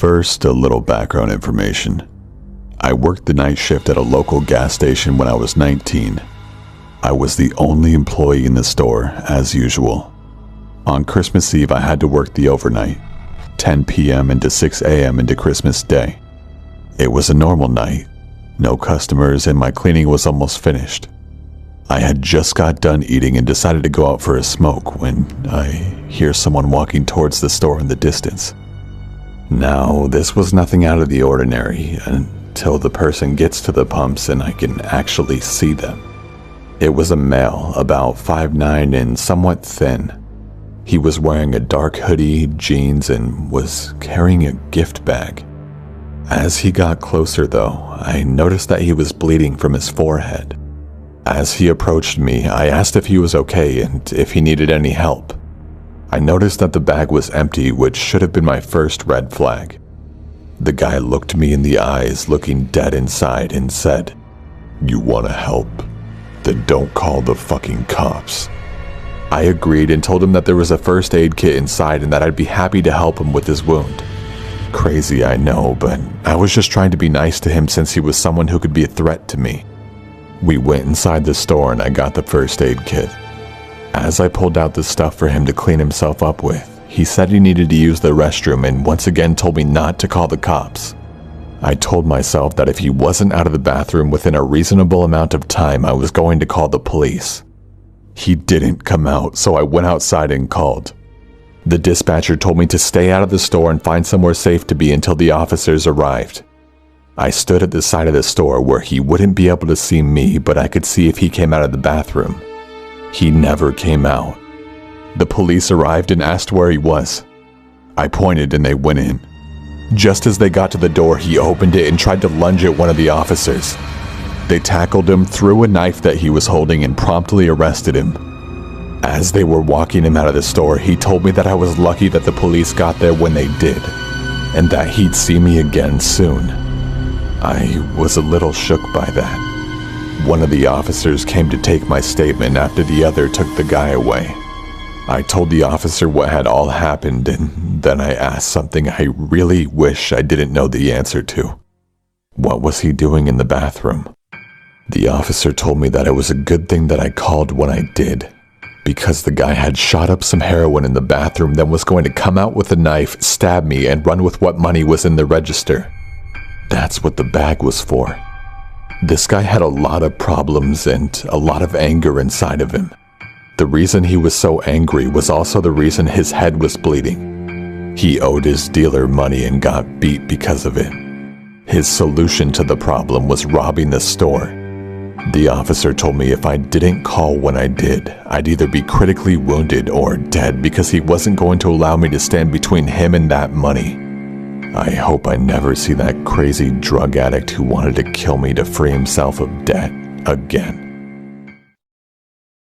First, a little background information. I worked the night shift at a local gas station when I was 19. I was the only employee in the store, as usual. On Christmas Eve, I had to work the overnight, 10 p.m. into 6 a.m. into Christmas Day. It was a normal night, no customers, and my cleaning was almost finished. I had just got done eating and decided to go out for a smoke when I hear someone walking towards the store in the distance. Now, this was nothing out of the ordinary until the person gets to the pumps and I can actually see them. It was a male, about 5'9" and somewhat thin. He was wearing a dark hoodie, jeans, and was carrying a gift bag. As he got closer though, I noticed that he was bleeding from his forehead. As he approached me, I asked if he was okay and if he needed any help. I noticed that the bag was empty, which should have been my first red flag. The guy looked me in the eyes, looking dead inside, and said, "You want to help? Then don't call the fucking cops." I agreed and told him that there was a first aid kit inside and that I'd be happy to help him with his wound. Crazy, I know, but I was just trying to be nice to him since he was someone who could be a threat to me. We went inside the store and I got the first aid kit. As I pulled out the stuff for him to clean himself up with, he said he needed to use the restroom and once again told me not to call the cops. I told myself that if he wasn't out of the bathroom within a reasonable amount of time, I was going to call the police. He didn't come out, so I went outside and called. The dispatcher told me to stay out of the store and find somewhere safe to be until the officers arrived. I stood at the side of the store where he wouldn't be able to see me, but I could see if he came out of the bathroom. He never came out. The police arrived and asked where he was. I pointed and they went in. Just as they got to the door, he opened it and tried to lunge at one of the officers. They tackled him, threw a knife that he was holding, and promptly arrested him. As they were walking him out of the store, he told me that I was lucky that the police got there when they did, and that he'd see me again soon. I was a little shook by that. One of the officers came to take my statement after the other took the guy away. I told the officer what had all happened, and then I asked something I really wish I didn't know the answer to. What was he doing in the bathroom? The officer told me that it was a good thing that I called when I did, because the guy had shot up some heroin in the bathroom, then was going to come out with a knife, stab me, and run with what money was in the register. That's what the bag was for. This guy had a lot of problems and a lot of anger inside of him. The reason he was so angry was also the reason his head was bleeding. He owed his dealer money and got beat because of it. His solution to the problem was robbing the store. The officer told me if I didn't call when I did, I'd either be critically wounded or dead because he wasn't going to allow me to stand between him and that money. I hope I never see that crazy drug addict who wanted to kill me to free himself of debt again.